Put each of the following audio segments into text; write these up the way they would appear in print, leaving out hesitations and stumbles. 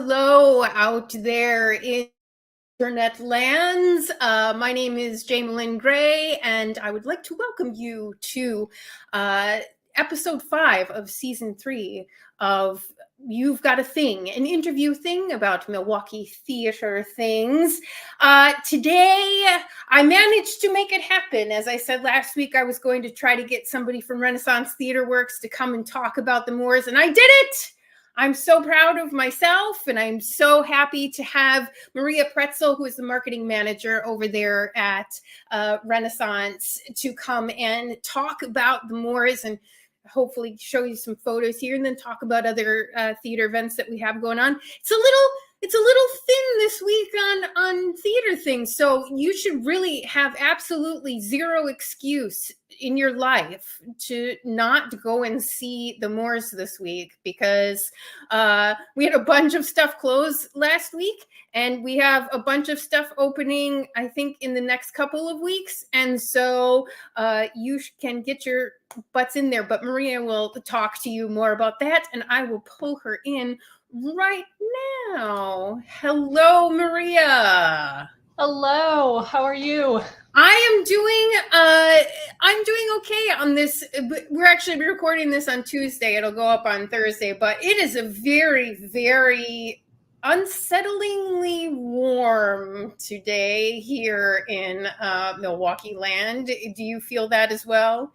hello out there in internet lands. My name is Jaimelyn Gray, and I would like to welcome you to episode 5 of season 3 of You've Got a Thing, an interview thing about Milwaukee theater things. Today, I managed to make it happen. As I said last week, I was going to try to get somebody from Renaissance Theaterworks to come and talk about the Moors, and I did it! I'm so proud of myself, and I'm so happy to have Maria Pretzl, who is the marketing manager over there at Renaissance, to come and talk about the Moors and hopefully show you some photos here and then talk about other theater events that we have going on. It's a little thin this week on theater things, so you should really have absolutely zero excuse in your life to not go and see the Moors this week, because we had a bunch of stuff close last week, and we have a bunch of stuff opening, I think, in the next couple of weeks, and so you can get your butts in there. But Maria will talk to you more about that, and I will pull her in right now. Hello, Maria. Hello, how are you? I'm doing okay on this. We're actually recording this on Tuesday. It'll go up on Thursday, but it is a very, very unsettlingly warm today here in Milwaukee land. Do you feel that as well?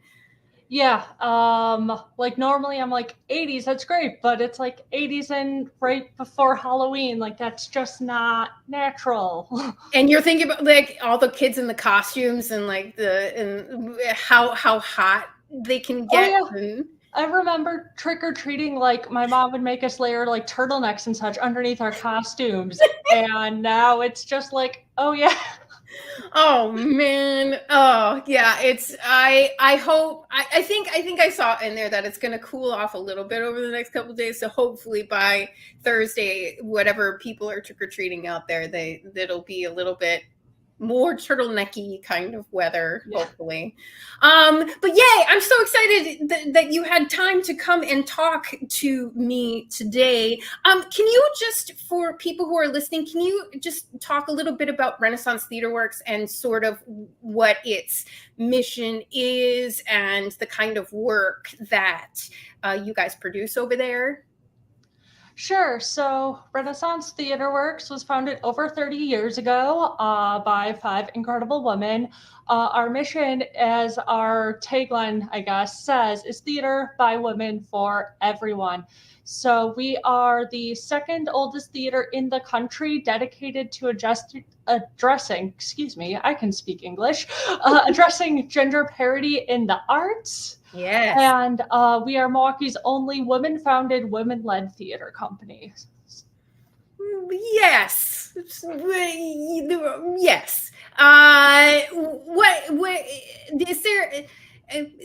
Yeah, like normally I'm like 80s, that's great, but it's like 80s and right before Halloween, like that's just not natural. And you're thinking about like all the kids in the costumes and like and how hot they can get. Oh, yeah. I remember trick-or-treating, like my mom would make us layer like turtlenecks and such underneath our costumes, and now it's just like, oh yeah. Oh man. Oh yeah. I think I saw in there that it's going to cool off a little bit over the next couple of days. So hopefully by Thursday, whatever people are trick-or-treating out there, it'll be a little bit more turtlenecky kind of weather, hopefully. But yay, I'm so excited that you had time to come and talk to me today. Can you just, for people who are listening, can you just talk a little bit about Renaissance Theaterworks and sort of what its mission is and the kind of work that you guys produce over there? Sure. So Renaissance Theaterworks was founded over 30 years ago by 5 incredible women. Our mission, as our tagline, I guess, says, is theater by women for everyone. So we are the second oldest theater in the country dedicated to addressing, excuse me, I can speak English, addressing gender parity in the arts. Yes. And we are Milwaukee's only women-founded, women-led theater company. Yes. Yes. What is there?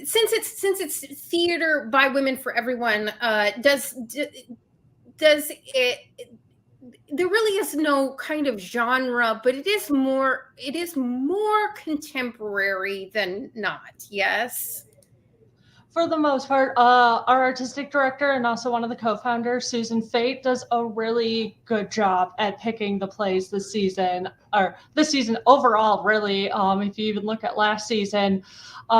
Since it's theater by women for everyone, does it? There really is no kind of genre, but it is more contemporary than not. Yes. For the most part, our artistic director and also one of the co-founders, Susan Fate, does a really good job at picking the plays this season, or this season overall, really. If you even look at last season,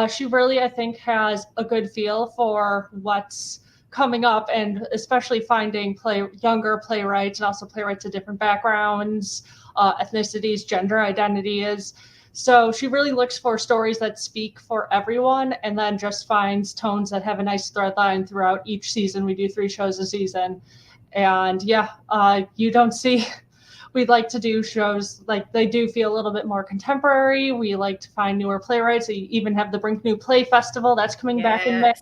she really, I think, has a good feel for what's coming up, and especially finding younger playwrights and also playwrights of different backgrounds, ethnicities, gender identities. So she really looks for stories that speak for everyone, and then just finds tones that have a nice thread line throughout each season. We do 3 shows a season. And yeah, you don't see, we'd like to do shows like they do feel a little bit more contemporary. We like to find newer playwrights. We even have the Brink New Play Festival that's coming back in May,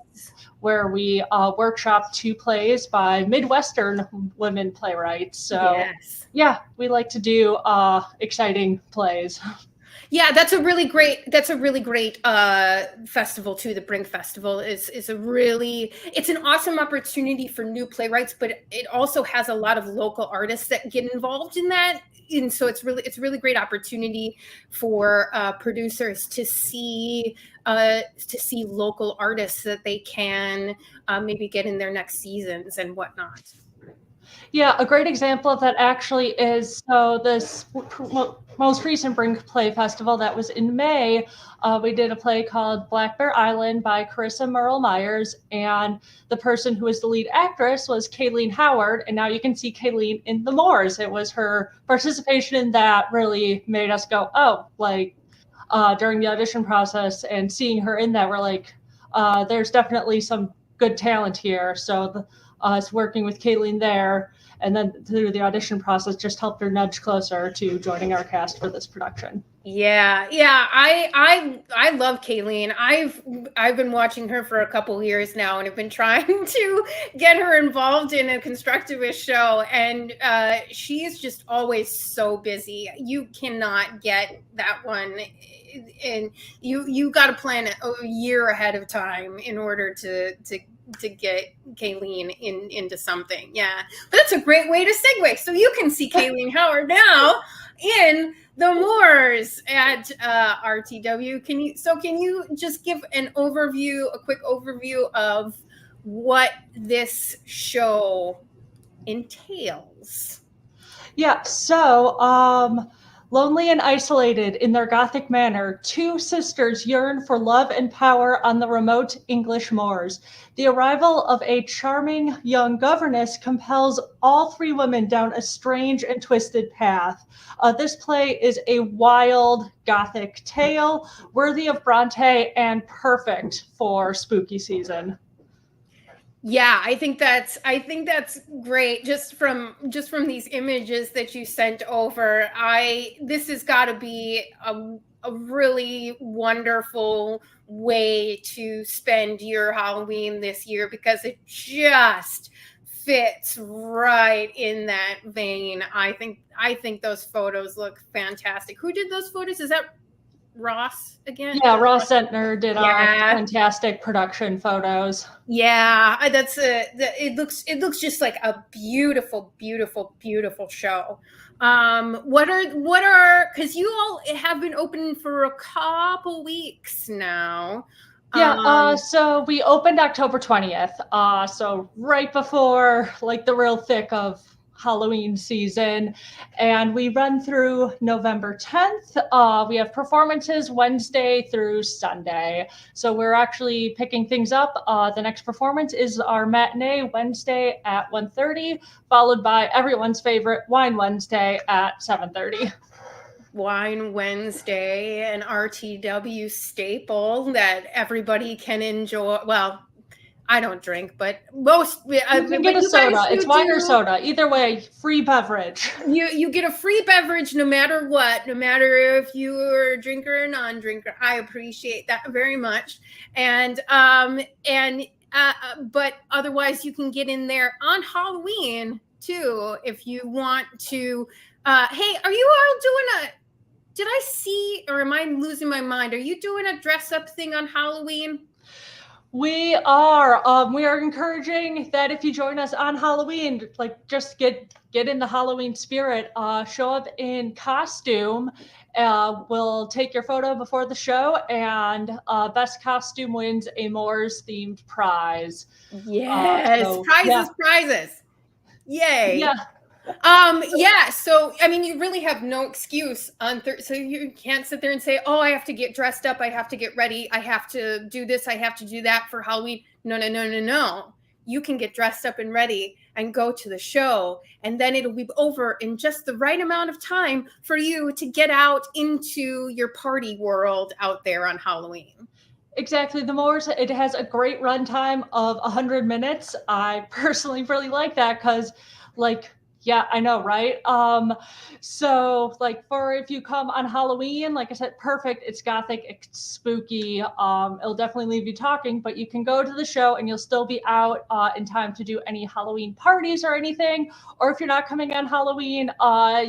where we workshop 2 plays by Midwestern women playwrights. So yeah, we like to do exciting plays. Yeah, that's a really great festival too. The Brink Festival is it's an awesome opportunity for new playwrights, but it also has a lot of local artists that get involved in that. And so it's really great opportunity for producers to see local artists that they can maybe get in their next seasons and whatnot. Yeah, a great example of that actually is so this most recent Brink Play Festival that was in May. We did a play called Black Bear Island by Carissa Merle Myers, and the person who was the lead actress was Kayleen Howard, and now you can see Kayleen in The Moors. It was her participation in that really made us go, oh, like during the audition process, and seeing her in that, we're like, there's definitely some good talent here. So us working with Kayleen there, and then through the audition process, just helped her nudge closer to joining our cast for this production. Yeah, I love Kayleen. I've been watching her for a couple years now, and have been trying to get her involved in a constructivist show, and she's just always so busy. You cannot get that one, and you got to plan it a year ahead of time in order to get Kayleen into something. Yeah, but that's a great way to segue. So you can see Kayleen Howard now in The Moors at RTW. Can you just give a quick overview of what this show entails? Yeah, so lonely and isolated in their Gothic manor, two sisters yearn for love and power on the remote English moors. The arrival of a charming young governess compels all three women down a strange and twisted path. This play is a wild Gothic tale worthy of Bronte and perfect for spooky season. Yeah, I think that's great. Just from these images that you sent over, this has got to be a really wonderful way to spend your Halloween this year, because it just fits right in that vein. I think those photos look fantastic. Who did those photos? Is that Ross again? Yeah, Ross Sentner did fantastic production photos. Yeah, it looks just like a beautiful, beautiful, beautiful show. What are because you all have been open for a couple weeks now. Yeah, so we opened October 20th. So right before like the real thick of Halloween season, and we run through November 10th. We have performances Wednesday through Sunday. So we're actually picking things up. The next performance is our matinee Wednesday at 1:30, followed by everyone's favorite Wine Wednesday at 7:30. Wine Wednesday, an RTW staple that everybody can enjoy. Well, I don't drink, but most you can get a soda. It's wine or soda. Either way, free beverage. You get a free beverage no matter what, no matter if you are a drinker or non-drinker. I appreciate that very much. And but otherwise you can get in there on Halloween too if you want to. Hey, are you all doing did I see, or am I losing my mind? Are you doing a dress up thing on Halloween? We are. We are encouraging that if you join us on Halloween, like just get in the Halloween spirit. Show up in costume. We'll take your photo before the show, and best costume wins a Moors themed prize. Yes, prizes. Yay. Yeah. So I mean, you really have no excuse on so you can't sit there and say, oh, I have to get dressed up, I have to get ready, I have to do this, I have to do that for Halloween. No. You can get dressed up and ready and go to the show, and then it'll be over in just the right amount of time for you to get out into your party world out there on Halloween. Exactly. The Moors, it has a great runtime of 100 minutes. I personally really like that because, like, yeah, I know, right? So like for if you come on Halloween, like I said, perfect. It's Gothic, it's spooky. It'll definitely leave you talking, but you can go to the show and you'll still be out in time to do any Halloween parties or anything. Or if you're not coming on Halloween,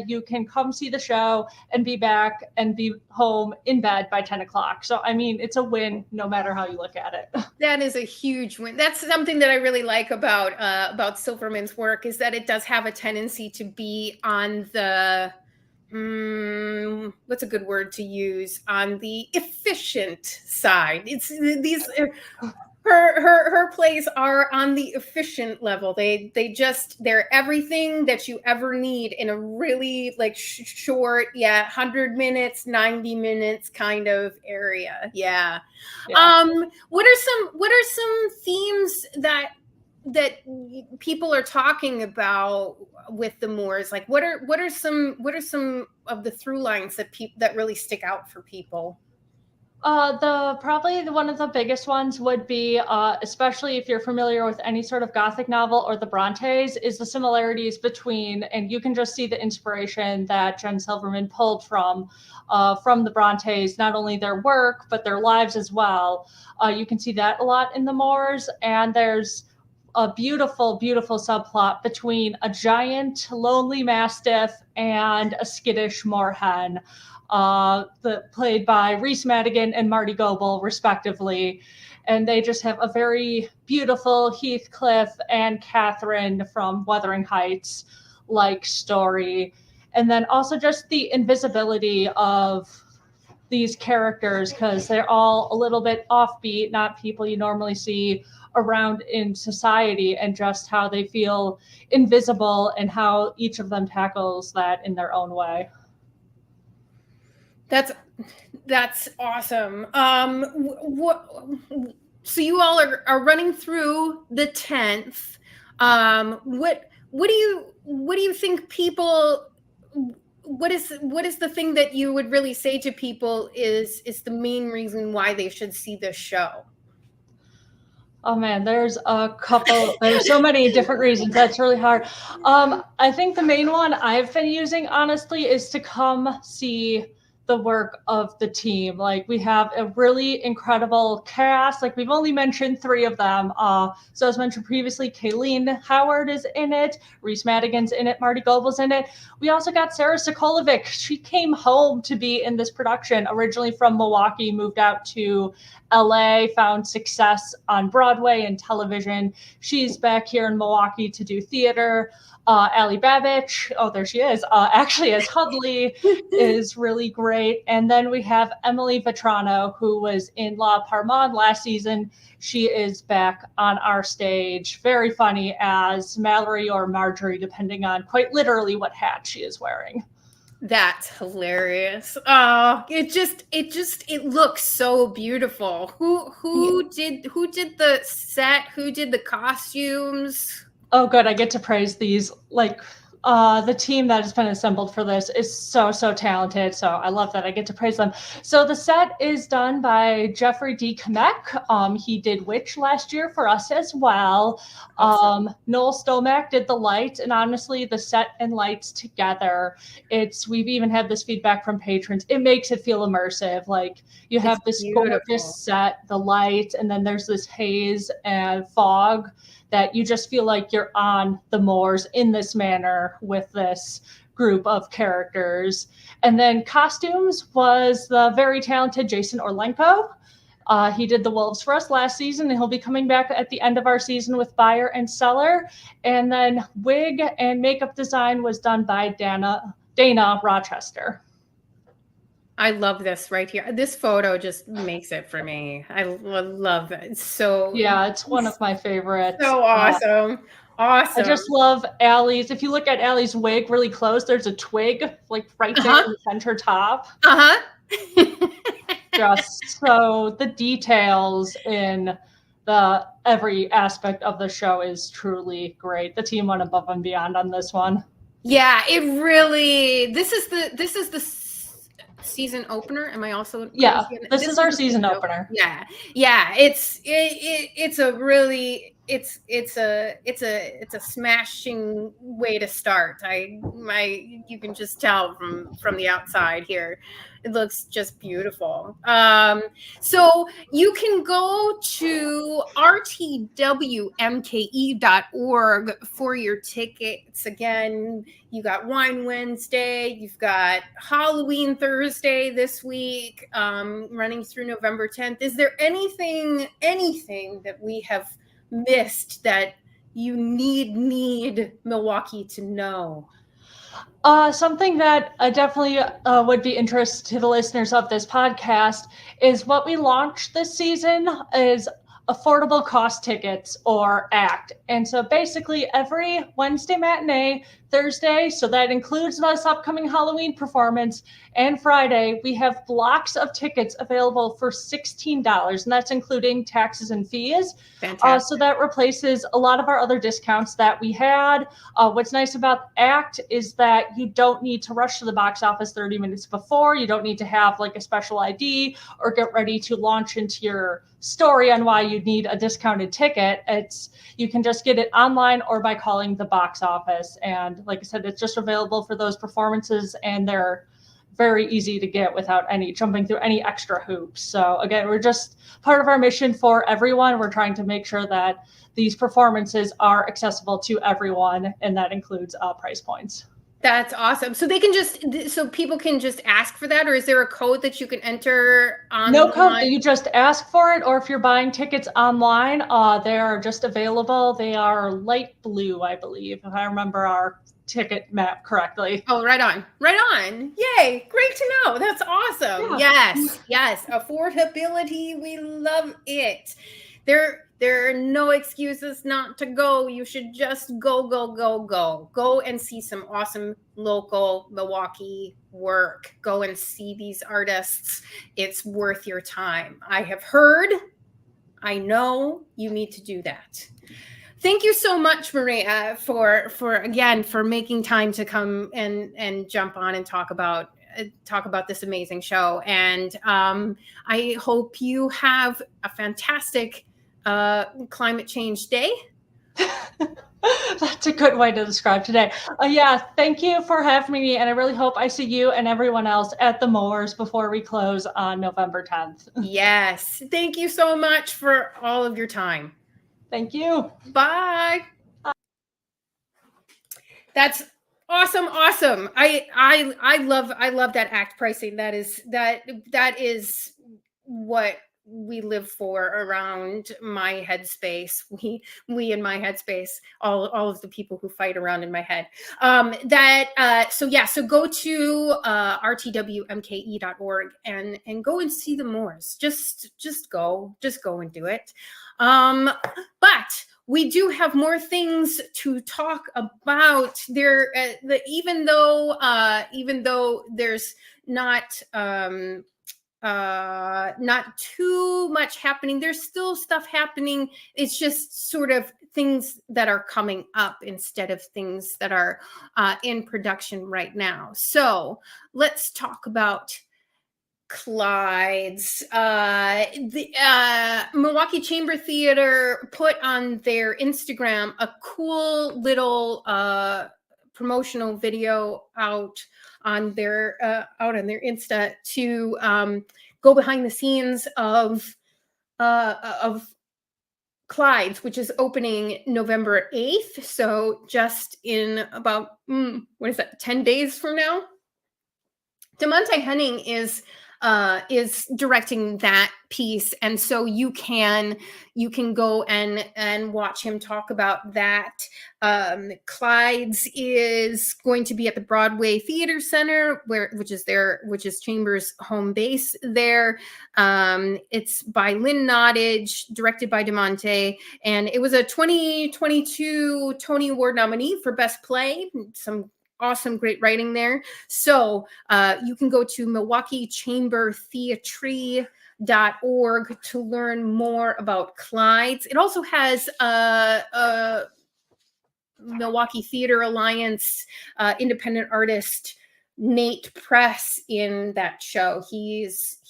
you can come see the show and be back and be home in bed by 10 o'clock. So, I mean, it's a win no matter how you look at it. That is a huge win. That's something that I really like about Silverman's work, is that it does have a tendency to be on the what's a good word to use, on the efficient side. It's these her plays are on the efficient level. They're everything that you ever need in a really like short, 100 minutes, 90 minutes kind of area. Yeah. What are some themes that people are talking about with the Moors? Like what are some of the through lines that really stick out for people? Probably one of the biggest ones would be, especially if you're familiar with any sort of Gothic novel or the Brontes, is the similarities between, and you can just see the inspiration that Jen Silverman pulled from the Brontes, not only their work, but their lives as well. You can see that a lot in the Moors, and there's a beautiful, beautiful subplot between a giant lonely mastiff and a skittish moorhen, played by Reese Madigan and Marty Goebel, respectively. And they just have a very beautiful Heathcliff and Catherine from Wuthering Heights like story. And then also just the invisibility of these characters, because they're all a little bit offbeat, not people you normally see around in society, and just how they feel invisible and how each of them tackles that in their own way. That's awesome. So you all are running through the 10th. What do you think people? What is the thing that you would really say to people is the main reason why they should see this show? Oh man, there's so many different reasons. That's really hard. I think the main one I've been using, honestly, is to come see the work of the team. Like, we have a really incredible cast. Like, we've only mentioned 3 of them. So as mentioned previously, Kayleen Howard is in it, Reese Madigan's in it, Marty Goebel's in it. We also got Sarah Sokolovic. She came home to be in this production, originally from Milwaukee, moved out to LA, found success on Broadway and television. She's back here in Milwaukee to do theater. Allie Babich, oh, there she is, actually as Hudley, is really great. And then we have Emily Vetrano, who was in La Parmande last season. She is back on our stage, very funny as Mallory or Marjorie, depending on quite literally what hat she is wearing. That's hilarious. Oh, it looks so beautiful. Who did the set? Who did the costumes? Oh, good. I get to praise these. Like, the team that has been assembled for this is so talented. So I love that I get to praise them. So the set is done by Jeffrey D. Kamek. He did Witch last year for us as well. Awesome. Noel Stomack did the lights, and honestly, the set and lights together, we've even had this feedback from patrons. It makes it feel immersive. Like, you have this gorgeous set, the lights, and then there's this haze and fog that you just feel like you're on the moors in this manner with this group of characters. And then costumes was the very talented Jason Orlenko. He did the wolves for us last season, and he'll be coming back at the end of our season with buyer and seller. And then wig and makeup design was done by Dana Rochester. I love this right here. This photo just makes it for me. I love it. So yeah, it's one of my favorites. So awesome. Awesome. I just love Allie's. If you look at Allie's wig really close, there's a twig like right there in the center top. Just so the details in every aspect of the show is truly great. The team went above and beyond on this one. Yeah, it really. This is the season opener. Am I also? Yeah, this is our season opener. Yeah. It's a really it's a smashing way to start. You can just tell from the outside here. It looks just beautiful. So you can go to rtwmke.org for your tickets. Again, you got Wine Wednesday, you've got Halloween Thursday this week, running through November 10th. Is there anything that we have missed that you need Milwaukee to know? Something that definitely would be interest to the listeners of this podcast is what we launched this season is affordable cost tickets or ACT. And so basically every Wednesday matinee, Thursday, so that includes this upcoming Halloween performance, and Friday, we have blocks of tickets available for $16, and that's including taxes and fees. So that replaces a lot of our other discounts that we had. What's nice about ACT is that you don't need to rush to the box office 30 minutes before. You don't need to have like a special ID or get ready to launch into your story on why you need a discounted ticket. You can just get it online or by calling the box office. And like I said, it's just available for those performances, and they're very easy to get without jumping through any extra hoops. So again, we're just part of our mission for everyone. We're trying to make sure that these performances are accessible to everyone, and that includes price points. That's awesome. So people can just ask for that, or is there a code that you can enter online? No code. You just ask for it, or if you're buying tickets online, they are just available. They are light blue, I believe, if I remember our ticket map correctly. Oh, right on. Yay. Great to know. That's awesome. Yeah. Yes. Affordability. We love it. There are no excuses not to go. You should just go and see some awesome local Milwaukee work. Go and see these artists. It's worth your time. I have heard, I know you need to do that. Thank you so much, Maria, for making time to come and jump on and talk about this amazing show. And I hope you have a fantastic climate change day. That's a good way to describe today. Thank you for having me, and I really hope I see you and everyone else at the Moors before we close on November 10th. Yes. Thank you so much for all of your time. Thank you. Bye. That's awesome. I love that ACT pricing. That is what we live for around my headspace. We in my headspace, all of the people who fight around in my head. So go to rtwmke.org and go and see the Moors. Just go and do it. But we do have more things to talk about there. Even though there's not too much happening, there's still stuff happening. It's just sort of things that are coming up instead of things that are in production right now. So let's talk about Clyde's. The Milwaukee Chamber Theater put on their Instagram a cool little promotional video out on their Insta to go behind the scenes of Clyde's, which is opening November 8th. So just in about 10 days from now. DeMonte Henning is directing that piece, and so you can go and watch him talk about that. Clyde's is going to be at the Broadway Theater Center, which is Chamber's home base there. It's by Lynn Nottage, directed by DeMonte, and it was a 2022 Tony Award nominee for Best Play. Some awesome, great writing there. So you can go to MilwaukeeChamberTheatre.org to learn more about Clyde's. It also has a Milwaukee Theater Alliance independent artist Nate Press in that show. He's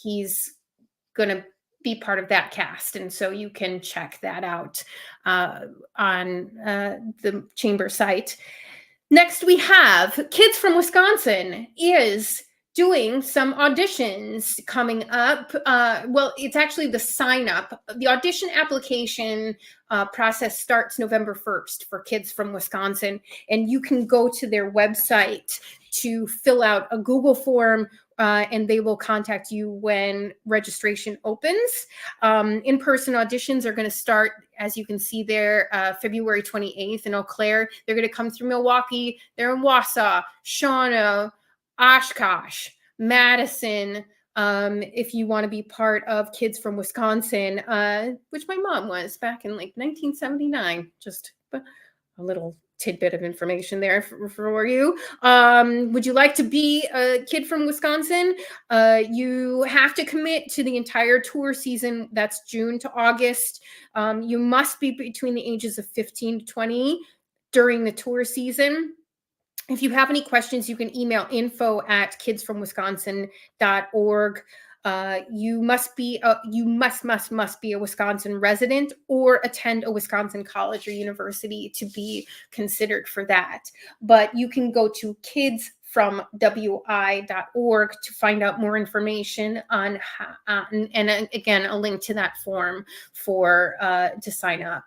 going to be part of that cast, and so you can check that out on the Chamber site. Next, we have Kids from Wisconsin is doing some auditions coming up. Well, it's actually the sign up. The audition application process starts November 1st for Kids from Wisconsin, and you can go to their website to fill out a Google form, and they will contact you when registration opens. In-person auditions are going to start, as you can see there, February 28th in Eau Claire. They're going to come through Milwaukee. They're in Wausau, Shawano, Oshkosh, Madison, if you want to be part of Kids from Wisconsin, which my mom was back in like 1979. Just a little tidbit of information there for you. Would you like to be a kid from Wisconsin? You have to commit to the entire tour season. That's June to August. You must be between the ages of 15 to 20 during the tour season. If you have any questions, you can email info@kidsfromwisconsin.org. You must be a Wisconsin resident or attend a Wisconsin college or university to be considered for that. But you can go to kidsfromwi.org to find out more information on and again a link to that form for to sign up.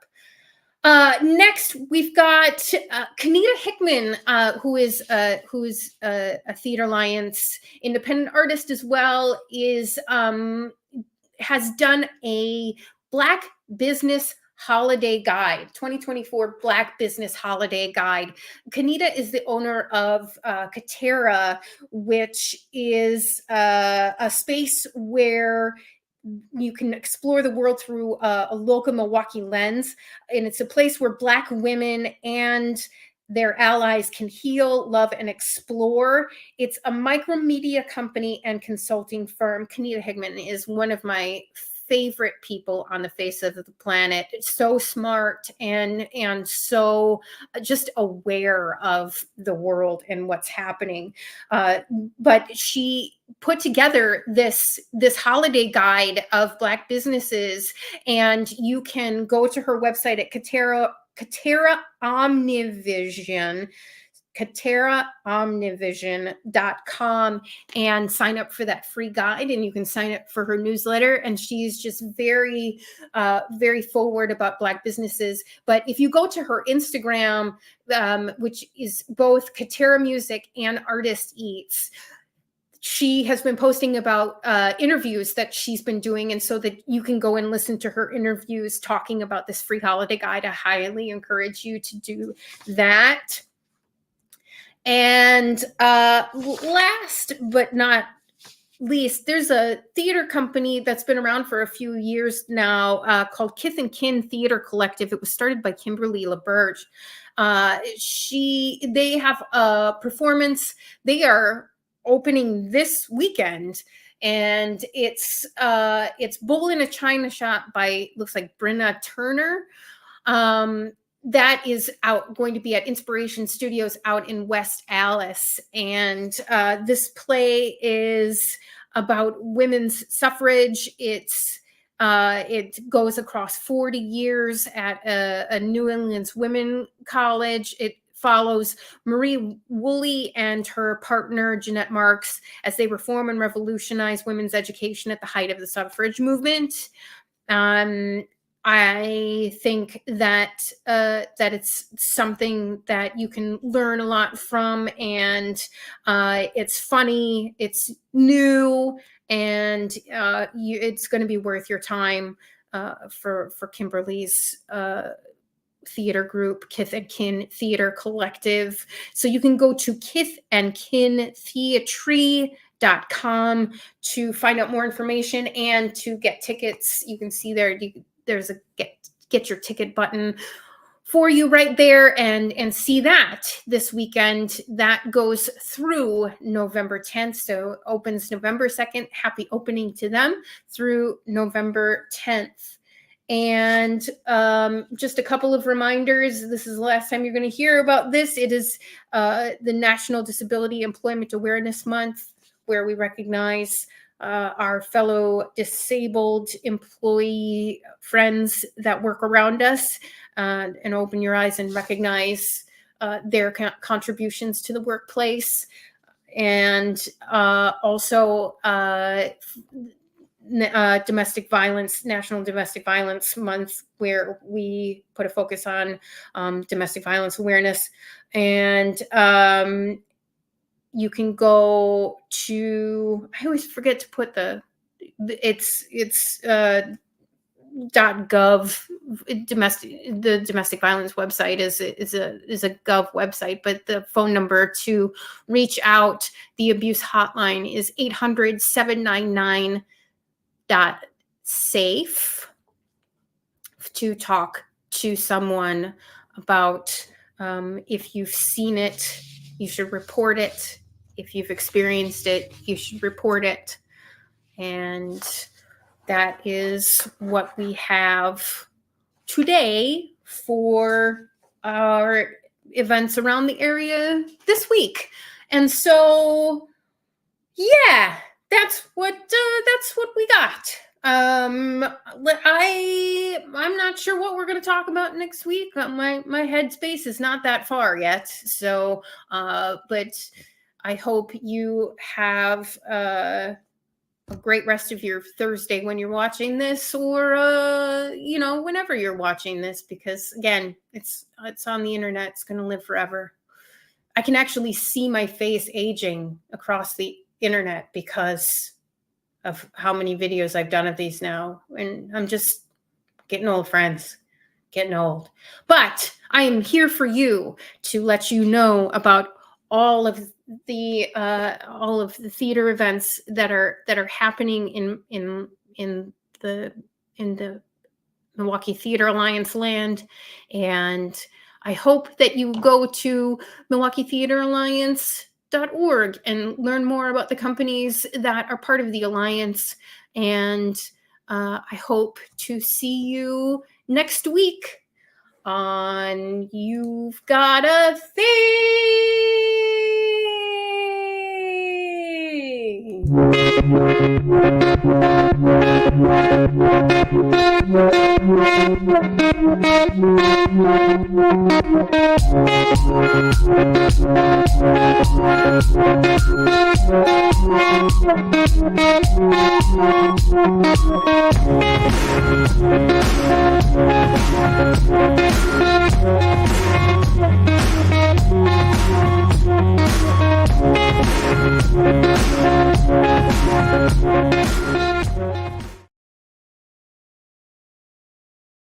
Next, we've got Kenita Hickman, who is a Theater Alliance independent artist as well, has done a Black Business Holiday Guide, 2024 Black Business Holiday Guide. Kenita is the owner of MKETA, which is a space where you can explore the world through a local Milwaukee lens. And it's a place where Black women and their allies can heal, love, and explore. It's a micromedia company and consulting firm. Kenita Hickman is one of my favorite people on the face of the planet. It's so smart and so just aware of the world and what's happening. But she put together this holiday guide of Black businesses, and you can go to her website at MKETA Omnivision, MKETAOmnivision.com, and sign up for that free guide. And you can sign up for her newsletter. And she's just very, very forward about Black businesses. But if you go to her Instagram, which is both MKETA Music and Artist Eats, she has been posting about interviews that she's been doing, and so that you can go and listen to her interviews talking about this free holiday guide. I highly encourage you to do that. And last but not least, there's a theater company that's been around for a few years now called Kith and Kin Theater Collective. It was started by Kimberly LaBerge. They have a performance. They are opening this weekend, and it's Bull in a China Shop by, looks like, Brenna Turner. That is going to be at Inspiration Studios out in West Allis. And this play is about women's suffrage. It goes across 40 years at a New England's women college. It follows Marie Woolley and her partner, Jeanette Marks, as they reform and revolutionize women's education at the height of the suffrage movement. I think that it's something that you can learn a lot from, and it's funny, it's new, and it's going to be worth your time for Kimberly's theater group, Kith and Kin Theater Collective. So you can go to kithandkintheatre.com to find out more information and to get tickets. You can see there's a get your ticket button for you right there, and see that this weekend. That goes through November 10th. So opens November 2nd. Happy opening to them through November 10th. And just a couple of reminders. This is the last time you're going to hear about this. It is the National Disability Employment Awareness Month, where we recognize our fellow disabled employee friends that work around us, and open your eyes and recognize their contributions to the workplace. And also domestic violence, National Domestic Violence Month, where we put a focus on domestic violence awareness. And you can go to, I always forget to put .gov the domestic violence website is a gov website, but the phone number to reach out, the abuse hotline, is 800-799-SAFE to talk to someone about if you've seen it, you should report it. If you've experienced it, you should report it. And that is what we have today for our events around the area this week. And so, yeah, that's what we got. I'm not sure what we're going to talk about next week. My headspace is not that far yet. So, but I hope you have a great rest of your Thursday when you're watching this, or whenever you're watching this, because again, it's on the internet. It's going to live forever. I can actually see my face aging across the internet because of how many videos I've done of these now, and I'm just getting old, friends, getting old. But I am here for you to let you know about all of the theater events that are happening in the Milwaukee Theater Alliance land. And I hope that you go to MilwaukeeTheaterAlliance.org and learn more about the companies that are part of the Alliance. And I hope to see you next week on You've Got a thing.